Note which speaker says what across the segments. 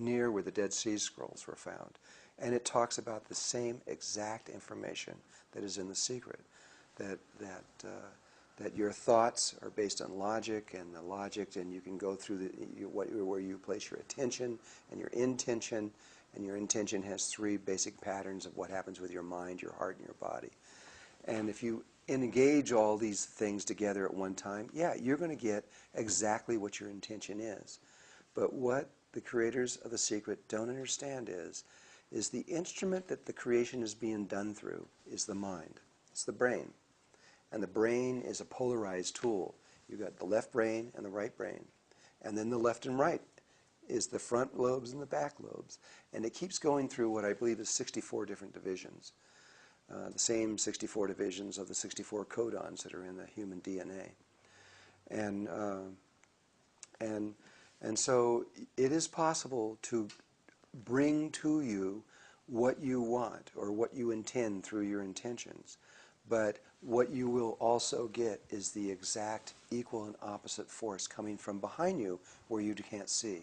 Speaker 1: near where the Dead Sea Scrolls were found. And it talks about the same exact information that is in the secret, that your thoughts are based on logic, and you can go through where you place your attention and your intention, and your intention has three basic patterns of what happens with your mind, your heart, and your body. And if you engage all these things together at one time, yeah, you're going to get exactly what your intention is. But what the creators of the secret don't understand is the instrument that the creation is being done through is the mind. It's the brain. And the brain is a polarized tool. You've got the left brain and the right brain. And then the left and right is the front lobes and the back lobes. And it keeps going through what I believe is 64 different divisions. The same 64 divisions of the 64 codons that are in the human DNA. And so it is possible to bring to you what you want or what you intend through your intentions. But what you will also get is the exact equal and opposite force coming from behind you where you can't see.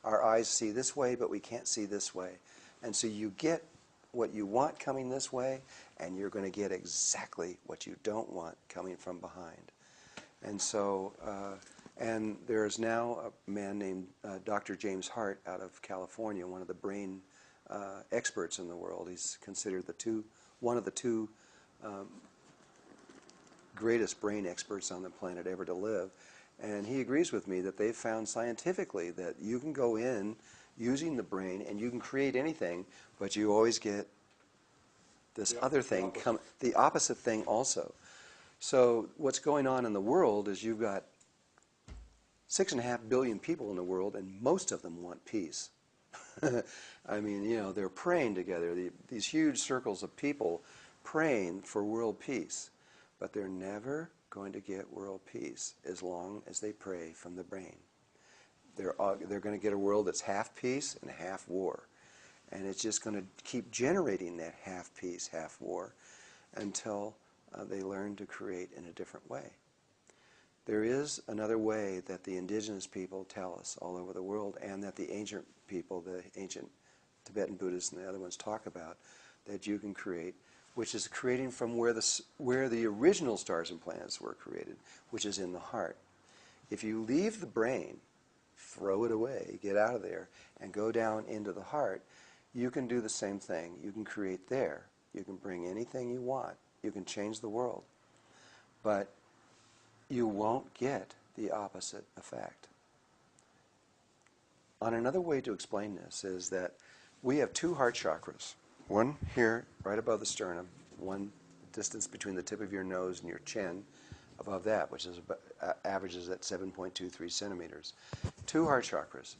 Speaker 1: Our eyes see this way, but we can't see this way. And so you get what you want coming this way, and you're going to get exactly what you don't want coming from behind. And so, and there's now a man named Dr. James Hart out of California, one of the brain experts in the world. He's considered one of the two greatest brain experts on the planet ever to live. And he agrees with me that they've found scientifically that you can go in using the brain and you can create anything, but you always get this other thing, the opposite thing also. So what's going on in the world is you've got 6.5 billion people in the world, and most of them want peace. I mean, you know, they're praying together, these huge circles of people praying for world peace. But they're never going to get world peace as long as they pray from the brain. They're going to get a world that's half peace and half war. And it's just going to keep generating that half peace, half war until they learn to create in a different way. There is another way that the indigenous people tell us all over the world, and that the ancient people, the ancient Tibetan Buddhists and the other ones talk about, that you can create, which is creating from where the original stars and planets were created, which is in the heart. If you leave the brain, throw it away, get out of there, and go down into the heart, you can do the same thing. You can create there. You can bring anything you want. You can change the world. But you won't get the opposite effect. On another way to explain this is that we have two heart chakras. One here, right above the sternum, one distance between the tip of your nose and your chin, above that, which is averages at 7.23 centimeters. Two heart chakras.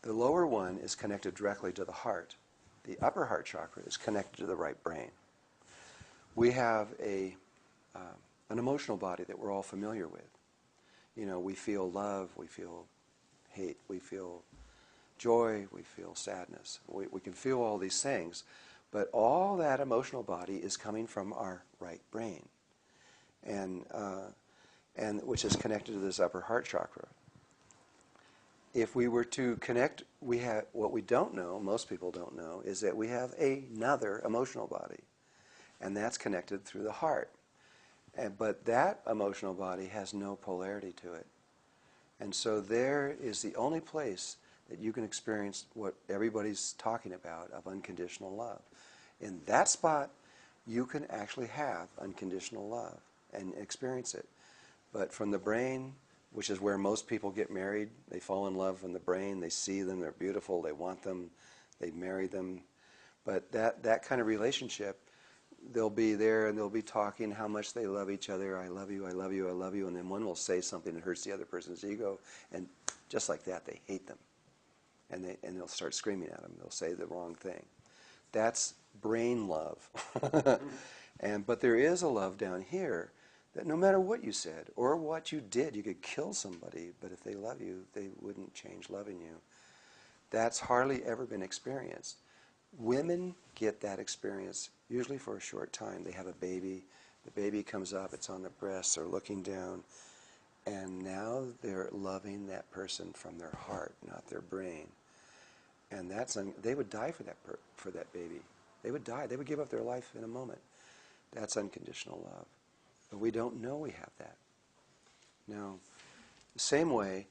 Speaker 1: The lower one is connected directly to the heart. The upper heart chakra is connected to the right brain. We have an emotional body that we're all familiar with. You know, we feel love, we feel hate, we feel joy, we feel sadness. We can feel all these things, but all that emotional body is coming from our right brain, and which is connected to this upper heart chakra. If we were to connect, what we don't know, most people don't know, is that we have another emotional body, and that's connected through the heart. But that emotional body has no polarity to it. And so there is the only place that you can experience what everybody's talking about of unconditional love. In that spot, you can actually have unconditional love and experience it. But from the brain, which is where most people get married, they fall in love from the brain, they see them, they're beautiful, they want them, they marry them. But that kind of relationship, they'll be there and they'll be talking how much they love each other. I love you, I love you, I love you. And then one will say something that hurts the other person's ego. And just like that, they hate them. And they'll start screaming at them. They'll say the wrong thing. That's brain love. But there is a love down here that no matter what you said or what you did, you could kill somebody, but if they love you, they wouldn't change loving you. That's hardly ever been experienced. Women get that experience usually for a short time. They have a baby, the baby comes up, it's on the breast, they're looking down, and now they're loving that person from their heart, not their brain. And they would die for that baby. They would die. They would give up their life in a moment. That's unconditional love. But we don't know we have that. Now, the same way,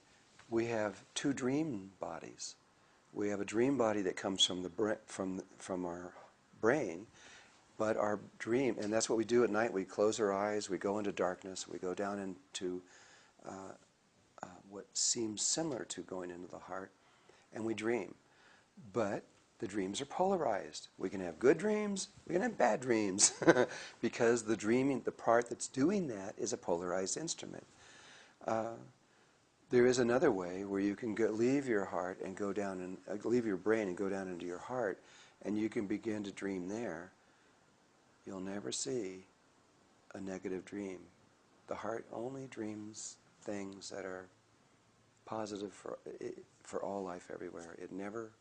Speaker 1: we have two dream bodies. We have a dream body that comes from our brain, but our dream, and that's what we do at night. We close our eyes, we go into darkness, we go down into what seems similar to going into the heart, and we dream. But the dreams are polarized. We can have good dreams, we can have bad dreams, because the dreaming, the part that's doing that, is a polarized instrument. There is another way where you can leave your heart and go down and leave your brain and go down into your heart, and you can begin to dream there. You'll never see a negative dream. The heart only dreams things that are positive for all life everywhere. It never,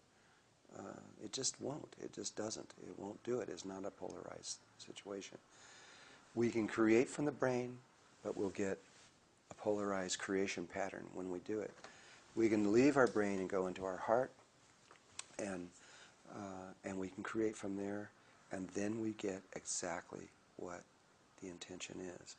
Speaker 1: it just won't. It just doesn't. It won't do it. It's not a polarized situation. We can create from the brain, but we'll get a polarized creation pattern when we do it. We can leave our brain and go into our heart, and we can create from there, and then we get exactly what the intention is.